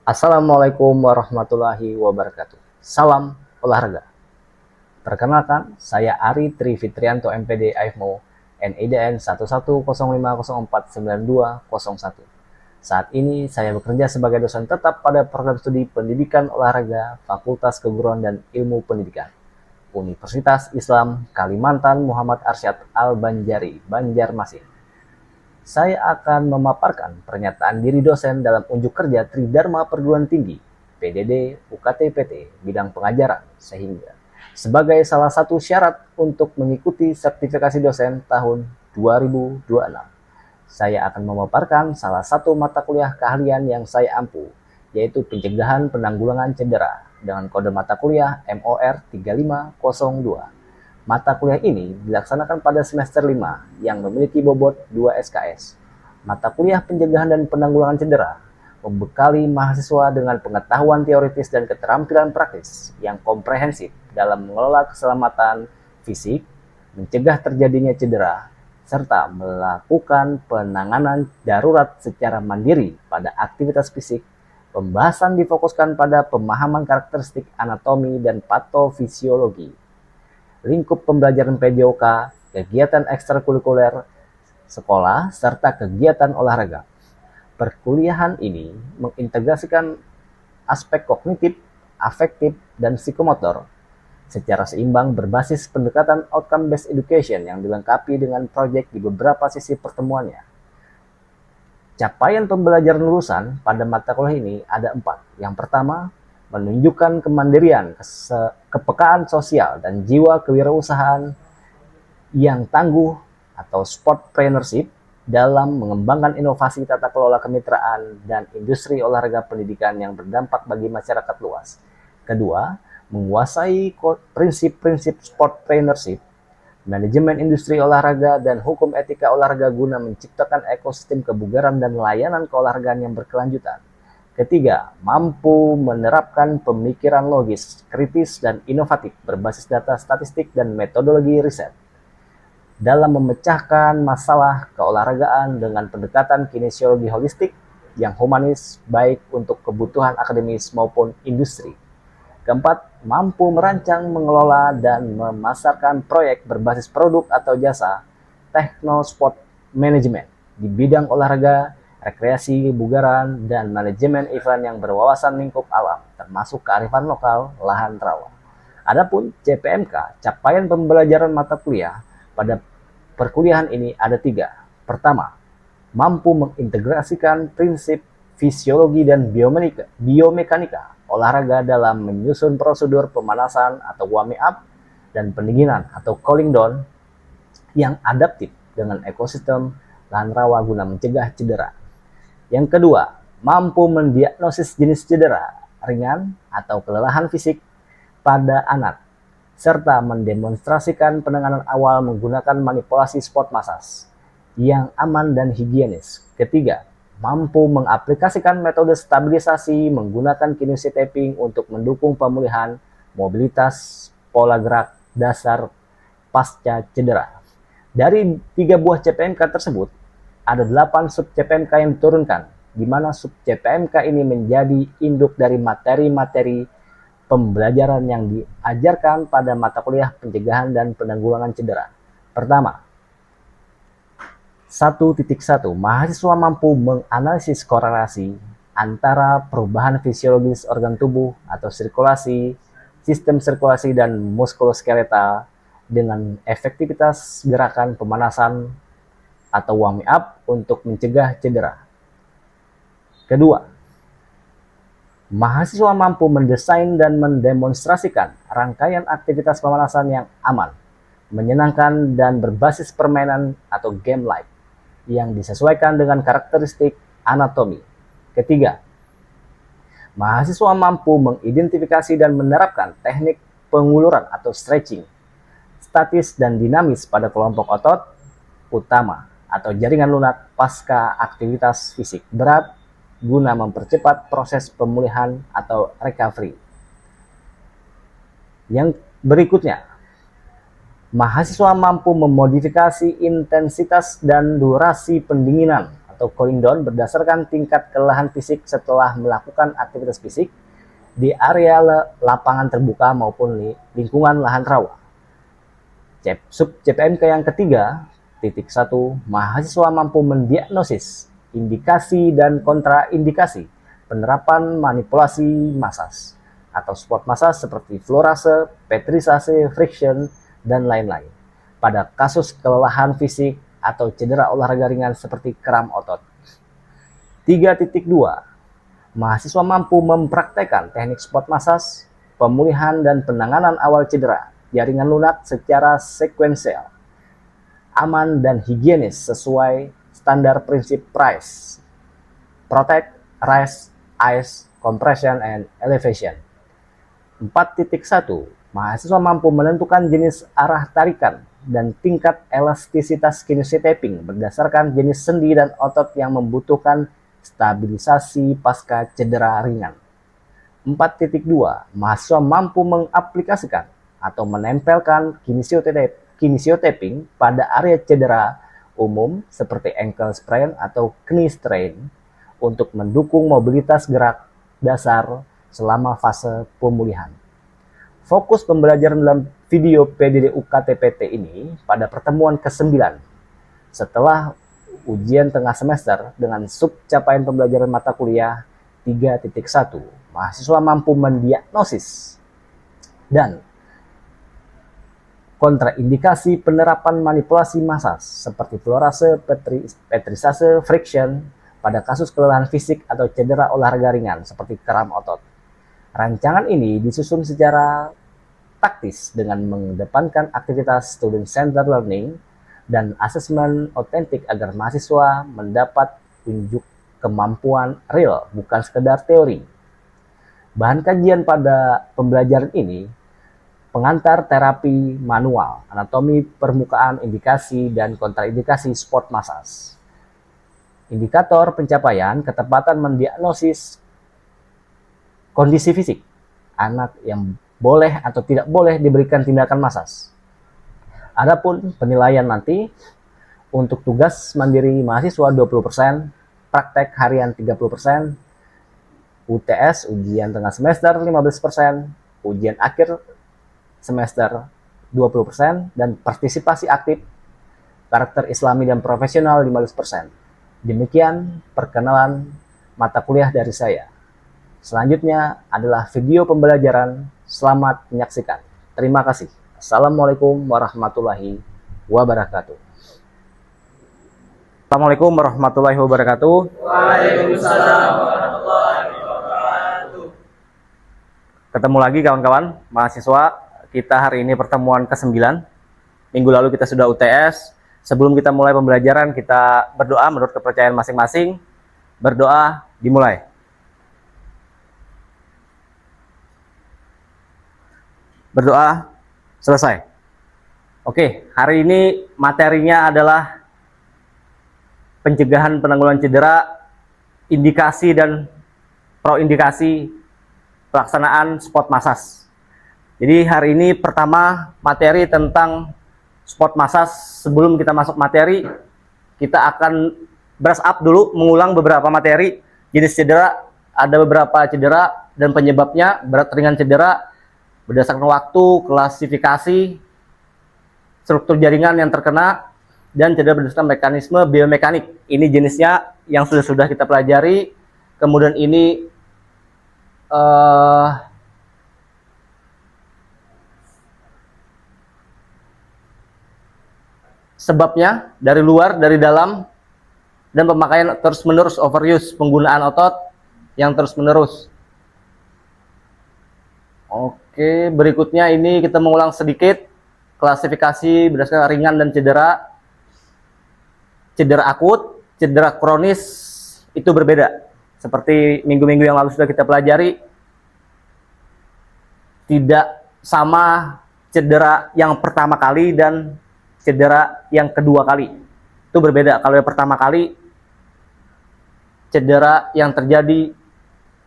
Assalamualaikum warahmatullahi wabarakatuh. Salam olahraga. Perkenalkan, saya Ari Tri Fitrianto MPD AIFMO NIDN 1105049201. Saat ini saya bekerja sebagai dosen tetap pada program studi Pendidikan Olahraga Fakultas Keguruan dan Ilmu Pendidikan Universitas Islam Kalimantan Muhammad Arsyad Al-Banjari, Banjarmasin. Saya akan memaparkan pernyataan diri dosen dalam unjuk kerja Tridharma Perguruan Tinggi, PDD, UKT-PT, bidang pengajaran, sehingga sebagai salah satu syarat untuk mengikuti sertifikasi dosen tahun 2026. Saya akan memaparkan salah satu mata kuliah keahlian yang saya ampu, yaitu pencegahan penanggulangan cedera dengan kode mata kuliah MOR 3502. Mata kuliah ini dilaksanakan pada semester 5 yang memiliki bobot 2 SKS. Mata kuliah pencegahan dan penanggulangan cedera membekali mahasiswa dengan pengetahuan teoritis dan keterampilan praktis yang komprehensif dalam mengelola keselamatan fisik, mencegah terjadinya cedera, serta melakukan penanganan darurat secara mandiri pada aktivitas fisik. Pembahasan difokuskan pada pemahaman karakteristik anatomi dan patofisiologi, lingkup pembelajaran PJOK, kegiatan ekstrakurikuler sekolah, serta kegiatan olahraga. Perkuliahan ini mengintegrasikan aspek kognitif, afektif, dan psikomotor secara seimbang berbasis pendekatan outcome-based education yang dilengkapi dengan proyek di beberapa sisi pertemuannya. Capaian pembelajaran lulusan pada mata kuliah ini ada 4. Yang pertama, menunjukkan kemandirian, kepekaan sosial, dan jiwa kewirausahaan yang tangguh atau sportpreneurship dalam mengembangkan inovasi tata kelola kemitraan dan industri olahraga pendidikan yang berdampak bagi masyarakat luas. Kedua, menguasai prinsip-prinsip sportpreneurship, manajemen industri olahraga, dan hukum etika olahraga guna menciptakan ekosistem kebugaran dan layanan keolahragaan yang berkelanjutan. Ketiga, mampu menerapkan pemikiran logis, kritis, dan inovatif berbasis data statistik dan metodologi riset dalam memecahkan masalah keolahragaan dengan pendekatan kinesiologi holistik yang humanis baik untuk kebutuhan akademis maupun industri. Keempat, mampu merancang, mengelola, dan memasarkan proyek berbasis produk atau jasa technosport management di bidang olahraga, rekreasi, kebugaran, dan manajemen event yang berwawasan lingkup alam, termasuk kearifan lokal, lahan rawa. Adapun CPMK, capaian pembelajaran mata kuliah pada perkuliahan ini ada 3. Pertama, mampu mengintegrasikan prinsip fisiologi dan biomekanika olahraga dalam menyusun prosedur pemanasan atau warming up dan pendinginan atau cooling down yang adaptif dengan ekosistem lahan rawa guna mencegah cedera. Yang kedua, mampu mendiagnosis jenis cedera ringan atau kelelahan fisik pada anak, serta mendemonstrasikan penanganan awal menggunakan manipulasi sport massage yang aman dan higienis. Ketiga, mampu mengaplikasikan metode stabilisasi menggunakan kinesiotaping untuk mendukung pemulihan mobilitas pola gerak dasar pasca cedera. Dari 3 buah CPMK tersebut, ada 8 sub CPMK yang diturunkan, di mana sub CPMK ini menjadi induk dari materi-materi pembelajaran yang diajarkan pada mata kuliah pencegahan dan penanggulangan cedera. Pertama, 1.1 mahasiswa mampu menganalisis korelasi antara perubahan fisiologis organ tubuh atau sirkulasi, sistem sirkulasi, dan muskuloskeletal dengan efektivitas gerakan pemanasan atau warming up untuk mencegah cedera. Kedua, mahasiswa mampu mendesain dan mendemonstrasikan rangkaian aktivitas pemanasan yang aman, menyenangkan, dan berbasis permainan atau game-like yang disesuaikan dengan karakteristik anatomi. Ketiga, mahasiswa mampu mengidentifikasi dan menerapkan teknik penguluran atau stretching, statis dan dinamis pada kelompok otot utama atau jaringan lunak pasca aktivitas fisik berat guna mempercepat proses pemulihan atau recovery. Yang berikutnya, mahasiswa mampu memodifikasi intensitas dan durasi pendinginan atau cooling down berdasarkan tingkat kelelahan fisik setelah melakukan aktivitas fisik di area lapangan terbuka maupun lingkungan lahan rawa. Sub CPMK yang ketiga, titik 1, mahasiswa mampu mendiagnosis indikasi dan kontraindikasi penerapan manipulasi massas atau spot massas seperti fluorase, petrisase, friction, dan lain-lain pada kasus kelelahan fisik atau cedera olahraga ringan seperti kram otot. 3.2, mahasiswa mampu mempraktekkan teknik spot massas, pemulihan dan penanganan awal cedera jaringan lunak secara sekuensial, aman dan higienis sesuai standar prinsip PRICE, Protect, Rest, Ice, Compression, and Elevation. 4.1, mahasiswa mampu menentukan jenis arah tarikan dan tingkat elastisitas kinesiotaping berdasarkan jenis sendi dan otot yang membutuhkan stabilisasi pasca cedera ringan. 4.2, mahasiswa mampu mengaplikasikan atau menempelkan kinesiotaping pada area cedera umum seperti ankle sprain atau knee strain untuk mendukung mobilitas gerak dasar selama fase pemulihan. Fokus pembelajaran dalam video PDD UKT-PT ini pada pertemuan ke-9 setelah ujian tengah semester dengan sub capaian pembelajaran mata kuliah 3.1, mahasiswa mampu mendiagnosis dan kontraindikasi penerapan manipulasi massas seperti fluorase, petrisase, friction pada kasus kelelahan fisik atau cedera olahraga ringan seperti kram otot. Rancangan ini disusun secara taktis dengan mengedepankan aktivitas student-centered learning dan asesmen otentik agar mahasiswa mendapat unjuk kemampuan real, bukan sekedar teori. Bahan kajian pada pembelajaran ini pengantar terapi manual, anatomi permukaan, indikasi, dan kontraindikasi spot massage. Indikator pencapaian ketepatan mendiagnosis kondisi fisik anak yang boleh atau tidak boleh diberikan tindakan massage. Adapun penilaian nanti untuk tugas mandiri mahasiswa 20%, praktek harian 30%, UTS ujian tengah semester 15%, ujian akhir semester 20%, dan partisipasi aktif karakter islami dan profesional 15%. Demikian perkenalan mata kuliah dari saya. Selanjutnya adalah video pembelajaran. Selamat menyaksikan. Terima kasih. Assalamualaikum warahmatullahi wabarakatuh. Assalamualaikum warahmatullahi wabarakatuh. Waalaikumsalam warahmatullahi wabarakatuh. Ketemu lagi kawan-kawan mahasiswa. Kita hari ini pertemuan ke-9. Minggu lalu kita sudah UTS. Sebelum kita mulai pembelajaran, kita berdoa menurut kepercayaan masing-masing. Berdoa dimulai. Berdoa selesai. Oke, hari ini materinya adalah pencegahan penanggulangan cedera, indikasi dan proindikasi pelaksanaan spot massage. Jadi hari ini pertama materi tentang spot massage. Sebelum kita masuk materi, kita akan brush up dulu, mengulang beberapa materi. Jenis cedera, ada beberapa cedera dan penyebabnya, berat ringan cedera, berdasarkan waktu, klasifikasi, struktur jaringan yang terkena, dan cedera berdasarkan mekanisme biomekanik. Ini jenisnya yang sudah kita pelajari. Kemudian ini sebabnya dari luar, dari dalam, dan pemakaian terus-menerus, overuse, penggunaan otot yang terus-menerus. Oke, berikutnya ini kita mengulang sedikit klasifikasi berdasarkan ringan dan cedera. Cedera akut, cedera kronis itu berbeda. Seperti minggu-minggu yang lalu sudah kita pelajari, tidak sama cedera yang pertama kali dan cedera yang kedua kali. Itu berbeda. Kalau yang pertama kali, cedera yang terjadi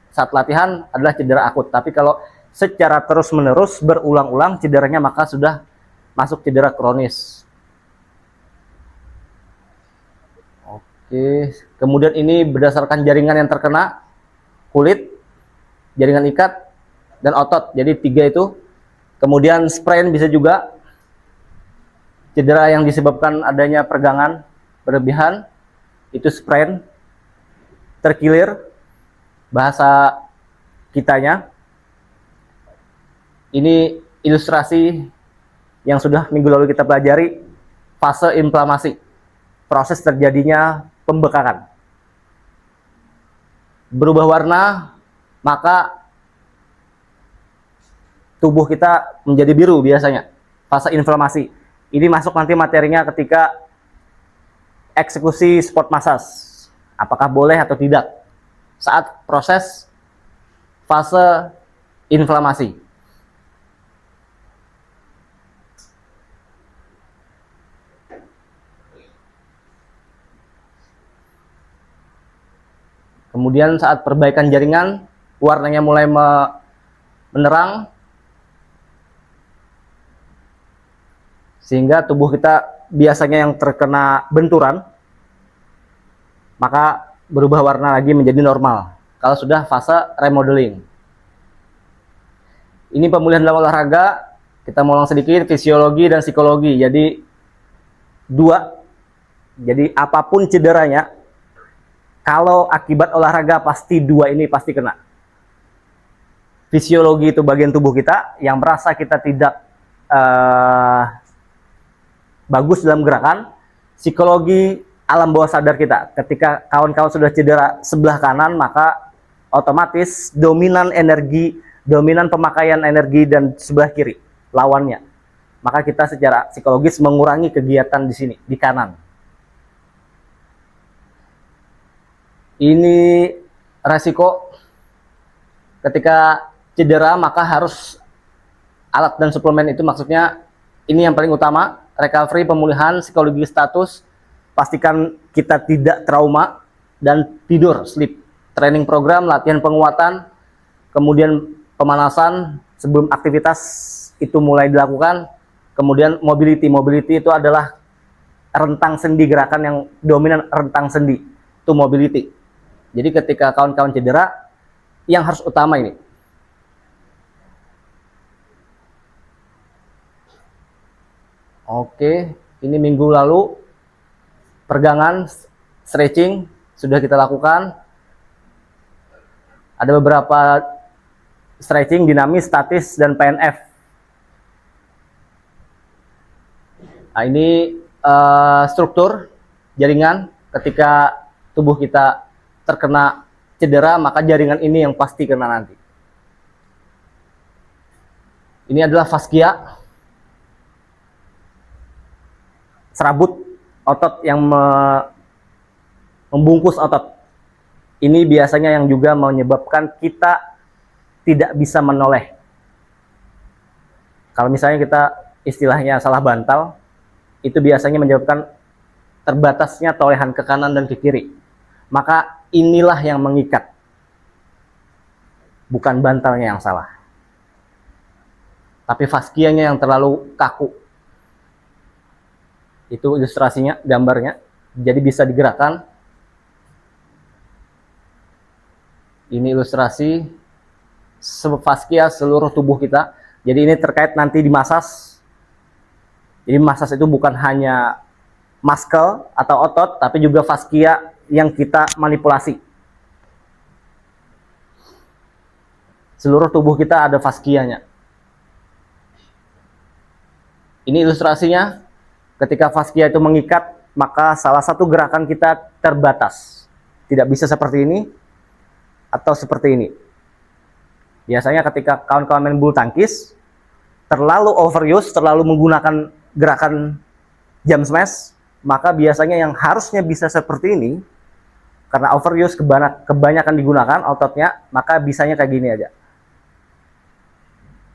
saat latihan adalah cedera akut. Tapi kalau secara terus-menerus berulang-ulang cederanya, maka sudah masuk cedera kronis. Oke, Kemudian ini berdasarkan jaringan yang terkena, kulit, jaringan ikat, dan otot. Jadi 3 itu. Kemudian sprain bisa juga, cedera yang disebabkan adanya pergangan berlebihan, itu sprain, terkilir, bahasa kitanya. Ini ilustrasi yang sudah minggu lalu kita pelajari, fase inflamasi, proses terjadinya pembekakan. Berubah warna, maka tubuh kita menjadi biru biasanya, fase inflamasi. Ini masuk nanti materinya ketika eksekusi spot massage, apakah boleh atau tidak saat proses fase inflamasi. Kemudian saat perbaikan jaringan, warnanya mulai menerang, sehingga tubuh kita biasanya yang terkena benturan, maka berubah warna lagi menjadi normal kalau sudah fase remodeling. Ini pemulihan dalam olahraga, kita mau ulang sedikit, fisiologi dan psikologi. Jadi dua, jadi apapun cederanya, kalau akibat olahraga pasti dua ini pasti kena. Fisiologi itu bagian tubuh kita yang merasa kita tidak bagus dalam gerakan. Psikologi alam bawah sadar kita, ketika kawan-kawan sudah cedera sebelah kanan, maka otomatis dominan pemakaian energi dan sebelah kiri lawannya, maka kita secara psikologis mengurangi kegiatan di sini, di kanan. Ini resiko ketika cedera, maka harus alat dan suplemen itu, maksudnya ini yang paling utama, recovery, pemulihan, psikologi status, pastikan kita tidak trauma, dan tidur, sleep, training program, latihan penguatan, kemudian pemanasan sebelum aktivitas itu mulai dilakukan, kemudian mobility itu adalah rentang sendi, gerakan yang dominan rentang sendi, itu mobility. Jadi ketika kawan-kawan cedera, yang harus utama ini. Oke, ini minggu lalu pergangan, stretching sudah kita lakukan. Ada beberapa stretching dinamis, statis, dan PNF. Nah, ini struktur jaringan ketika tubuh kita terkena cedera, maka jaringan ini yang pasti kena nanti. Ini adalah faskia, serabut otot yang membungkus otot. Ini biasanya yang juga menyebabkan kita tidak bisa menoleh. Kalau misalnya kita istilahnya salah bantal, itu biasanya menyebabkan terbatasnya tolehan ke kanan dan ke kiri. Maka inilah yang mengikat, bukan bantalnya yang salah, tapi faskianya yang terlalu kaku. Itu ilustrasinya, gambarnya, jadi bisa digerakkan. Ini ilustrasi faskia seluruh tubuh kita. Jadi ini terkait nanti di massage. Jadi massage itu bukan hanya muscle atau otot, tapi juga faskia yang kita manipulasi. Seluruh tubuh kita ada faskianya. Ini ilustrasinya. Ketika faskia itu mengikat, maka salah satu gerakan kita terbatas. Tidak bisa seperti ini atau seperti ini. Biasanya ketika kawan-kawan main bulu tangkis, terlalu overuse, terlalu menggunakan gerakan jump smash, maka biasanya yang harusnya bisa seperti ini, karena overuse kebanyakan digunakan ototnya, maka bisanya kayak gini aja.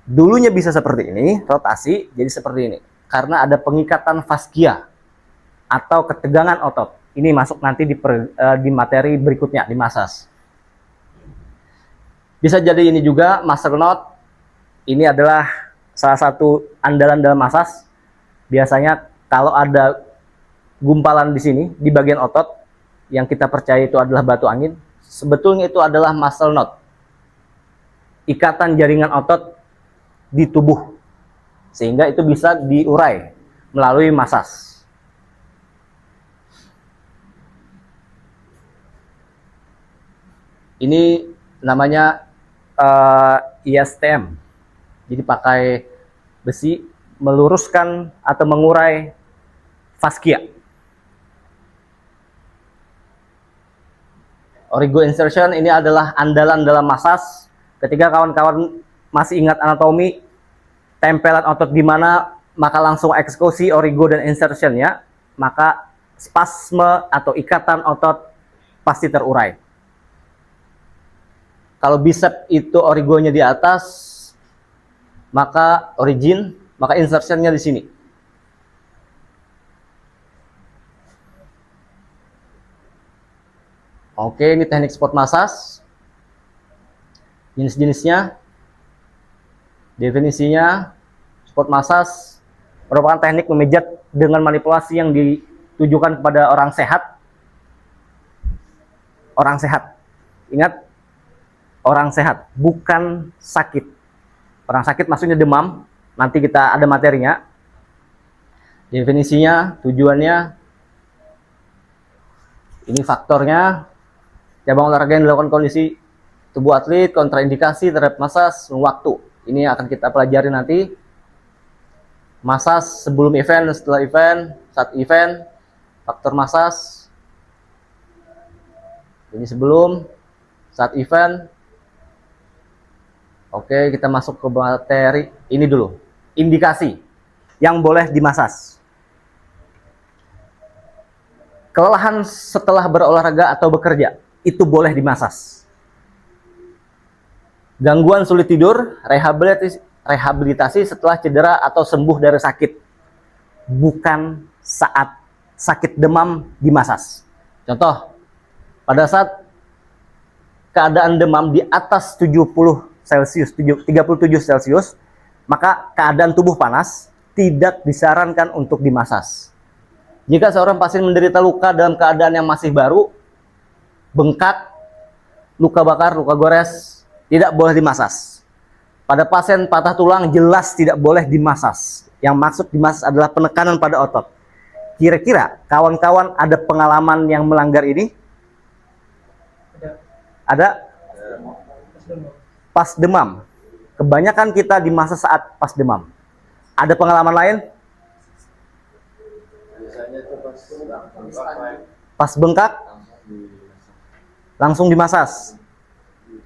Dulunya bisa seperti ini, rotasi jadi seperti ini, karena ada pengikatan faskia atau ketegangan otot. Ini masuk nanti di materi berikutnya, di massage. Bisa jadi ini juga muscle knot. Ini adalah salah satu andalan dalam massage. Biasanya kalau ada gumpalan di sini, di bagian otot, yang kita percaya itu adalah batu angin, sebetulnya itu adalah muscle knot, ikatan jaringan otot di tubuh, sehingga itu bisa diurai melalui masas. Ini namanya ISTM, jadi pakai besi meluruskan atau mengurai faskia. Origo insertion ini adalah andalan dalam masas. Ketika kawan-kawan masih ingat anatomi, tempelan otot di mana, maka langsung eksekusi origo dan insertionnya, maka spasme atau ikatan otot pasti terurai. Kalau bicep itu origonya di atas, maka origin, maka insertionnya di sini. Oke, ini teknik spot massage. Jenis-jenisnya, definisinya, spot massage merupakan teknik memijat dengan manipulasi yang ditujukan kepada orang sehat. Orang sehat. Ingat, orang sehat, bukan sakit. Orang sakit maksudnya demam. Nanti kita ada materinya. Definisinya, tujuannya, ini faktornya. Cabang olahraga yang dilakukan kondisi tubuh atlet, kontraindikasi terhadap massage, waktu. Ini akan kita pelajari nanti. Massage sebelum event, setelah event, saat event, faktor massage. Ini sebelum, saat event. Oke, kita masuk ke materi. Ini dulu, indikasi yang boleh dimasas. Kelelahan setelah berolahraga atau bekerja, itu boleh dimasas. Gangguan sulit tidur, rehabilitasi setelah cedera atau sembuh dari sakit. Bukan saat sakit demam dimasas. Contoh, pada saat keadaan demam di atas 70 Celcius, 37 Celcius, maka keadaan tubuh panas tidak disarankan untuk dimasas. Jika seorang pasien menderita luka dalam keadaan yang masih baru, bengkak, luka bakar, luka gores, tidak boleh dimasas. Pada pasien patah tulang jelas tidak boleh dimasas. Yang maksud dimasas adalah penekanan pada otot. Kira-kira kawan-kawan ada pengalaman yang melanggar ini? Ada? Pas demam. Kebanyakan kita dimasas saat pas demam. Ada pengalaman lain? Pas bengkak? Langsung dimasas.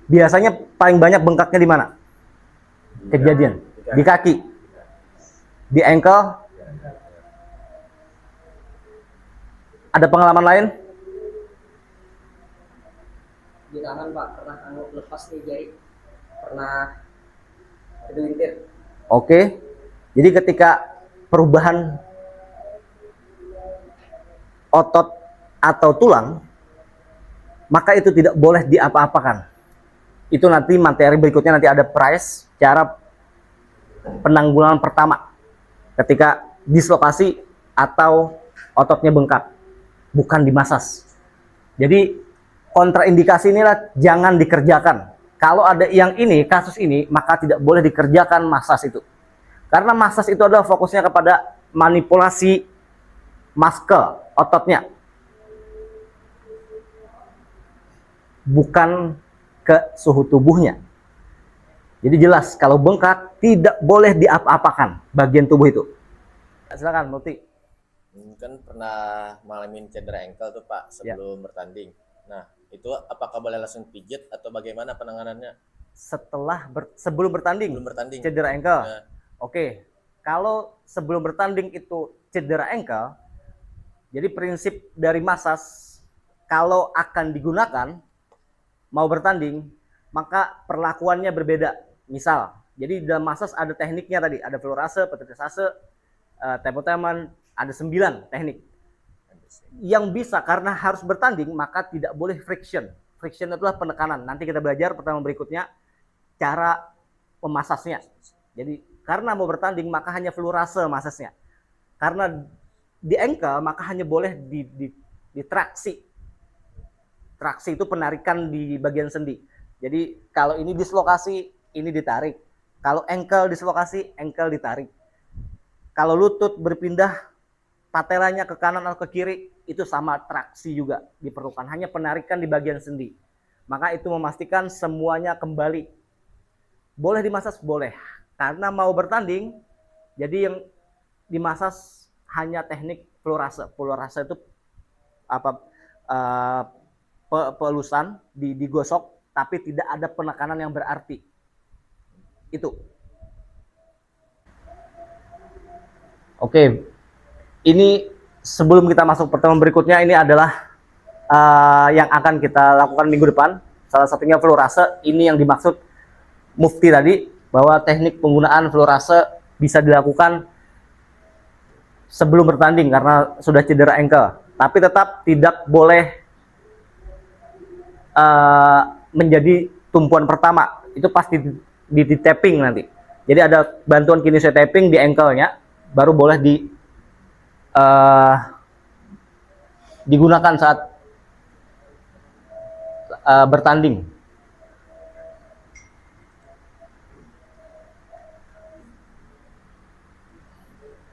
Biasanya paling banyak bengkaknya di mana? Kejadian di kaki, di ankle. Ada pengalaman lain? Di tangan Pak, pernah lepas nih jari, pernah kegelintir. Oke. Jadi ketika perubahan otot atau tulang, maka itu tidak boleh diapa-apakan. Itu nanti materi berikutnya, nanti ada price, cara penanggulangan pertama ketika dislokasi atau ototnya bengkak, bukan dimasas. Jadi kontraindikasi inilah jangan dikerjakan. Kalau ada yang ini, kasus ini, maka tidak boleh dikerjakan masas itu. Karena masas itu adalah fokusnya kepada manipulasi muscle, ototnya. Bukan ke suhu tubuhnya. Jadi jelas kalau bengkak tidak boleh diapa-apakan bagian tubuh itu. Silakan Multi. Kan pernah ngalamin cedera ankle tuh Pak sebelum bertanding. Nah, itu apakah boleh langsung pijit atau bagaimana penanganannya? Sebelum bertanding. Sebelum bertanding. Cedera ankle. Nah. Oke. Kalau sebelum bertanding itu cedera ankle, jadi prinsip dari masas kalau akan digunakan mau bertanding, maka perlakuannya berbeda. Misal, jadi dalam masas ada tekniknya tadi, ada flurase, petetisase, tempo-teman, ada 9 teknik. Yang bisa karena harus bertanding, maka tidak boleh friction. Friction itulah penekanan. Nanti kita belajar pertemuan berikutnya cara memasasnya. Jadi karena mau bertanding, maka hanya flurase masasnya. Karena di ankle, maka hanya boleh ditraksi. Traksi itu penarikan di bagian sendi. Jadi kalau ini dislokasi, ini ditarik. Kalau ankle dislokasi, ankle ditarik. Kalau lutut berpindah patelanya ke kanan atau ke kiri, itu sama traksi juga diperlukan. Hanya penarikan di bagian sendi. Maka itu memastikan semuanya kembali. Boleh dimasas? Boleh. Karena mau bertanding, jadi yang dimasas hanya teknik fluorase. Fluorase itu pelusan, digosok, tapi tidak ada penekanan yang berarti. Itu. Oke, ini sebelum kita masuk pertemuan berikutnya, ini adalah yang akan kita lakukan minggu depan. Salah satunya fluorase. Ini yang dimaksud Mufti tadi, bahwa teknik penggunaan fluorase bisa dilakukan sebelum bertanding karena sudah cedera ankle. Tapi tetap tidak boleh menjadi tumpuan pertama. Itu pasti di tapping nanti. Jadi ada bantuan kinesio tapping di ankle-nya, baru boleh digunakan saat bertanding.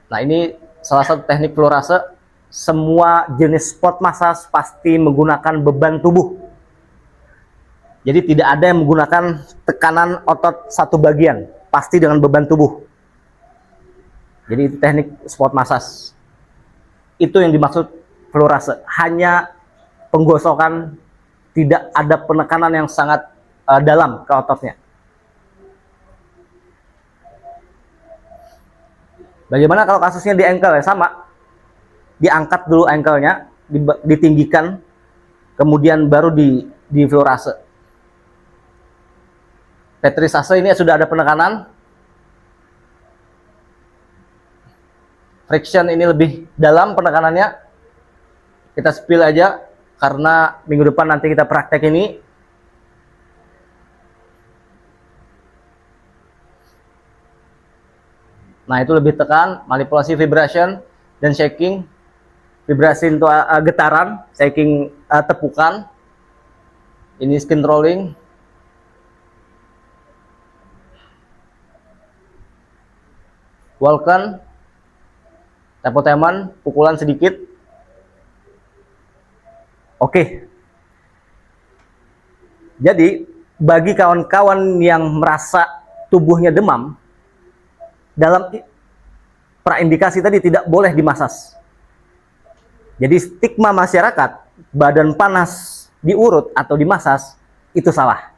Nah, ini salah satu teknik fluorase. Semua jenis sport massage pasti menggunakan beban tubuh. Jadi tidak ada yang menggunakan tekanan otot satu bagian, pasti dengan beban tubuh. Jadi itu teknik sport massage. Itu yang dimaksud fluorase. Hanya penggosokan, tidak ada penekanan yang sangat dalam ke ototnya. Bagaimana kalau kasusnya di ankle? Ya sama. Diangkat dulu ankle-nya, ditinggikan, kemudian baru di fluorase. Petrisase ini sudah ada penekanan. Friction ini lebih dalam penekanannya. Kita spill aja karena minggu depan nanti kita praktek ini. Nah, itu lebih tekan, manipulasi vibration dan shaking. Vibrasi untuk getaran, shaking tepukan. Ini skin rolling. Walken, tepoteman, pukulan sedikit. Oke. Jadi, bagi kawan-kawan yang merasa tubuhnya demam, dalam praindikasi tadi tidak boleh dimasas. Jadi stigma masyarakat, badan panas diurut atau dimasas, itu salah.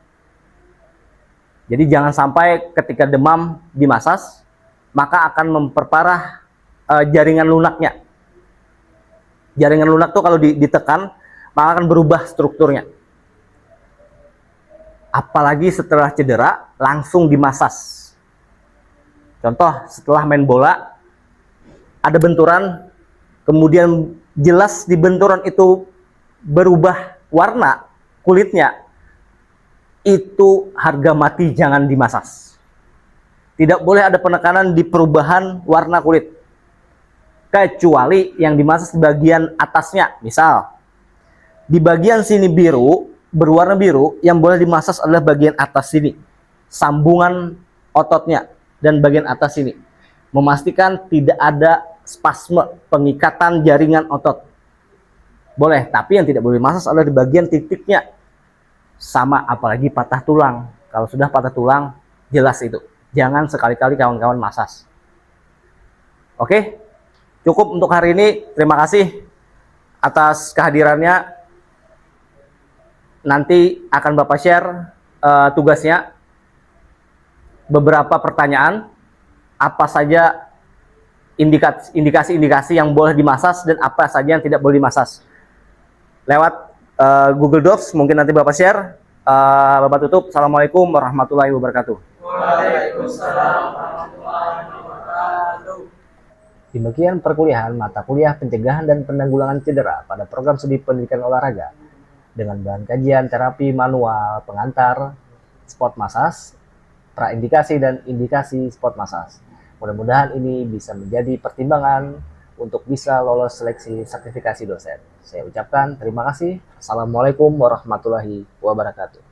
Jadi jangan sampai ketika demam dimasas, maka akan memperparah jaringan lunaknya. Jaringan lunak tuh kalau ditekan, maka akan berubah strukturnya. Apalagi setelah cedera, langsung dimasas. Contoh, setelah main bola, ada benturan, kemudian jelas di benturan itu berubah warna kulitnya, itu harga mati, jangan dimasas. Tidak boleh ada penekanan di perubahan warna kulit, kecuali yang dimasas di bagian atasnya. Misal, di bagian sini biru, berwarna biru, yang boleh dimasas adalah bagian atas sini, sambungan ototnya, dan bagian atas sini. Memastikan tidak ada spasme, pengikatan jaringan otot. Boleh, tapi yang tidak boleh dimasas adalah di bagian titiknya. Sama, apalagi patah tulang. Kalau sudah patah tulang, jelas itu. Jangan sekali-kali kawan-kawan masas. Oke, cukup untuk hari ini. Terima kasih atas kehadirannya. Nanti akan Bapak share tugasnya. Beberapa pertanyaan, apa saja indikasi-indikasi yang boleh dimasas dan apa saja yang tidak boleh dimasas. Lewat Google Docs, mungkin nanti Bapak share. Bapak tutup. Assalamualaikum warahmatullahi wabarakatuh. Waalaikumsalam warahmatullahi wabarakatuh. Demikian perkuliahan mata kuliah pencegahan dan penanggulangan cedera pada program studi pendidikan olahraga dengan bahan kajian terapi manual pengantar, sport massage, praindikasi dan indikasi sport massage. Mudah-mudahan ini bisa menjadi pertimbangan untuk bisa lolos seleksi sertifikasi dosen. Saya ucapkan terima kasih. Assalamualaikum warahmatullahi wabarakatuh.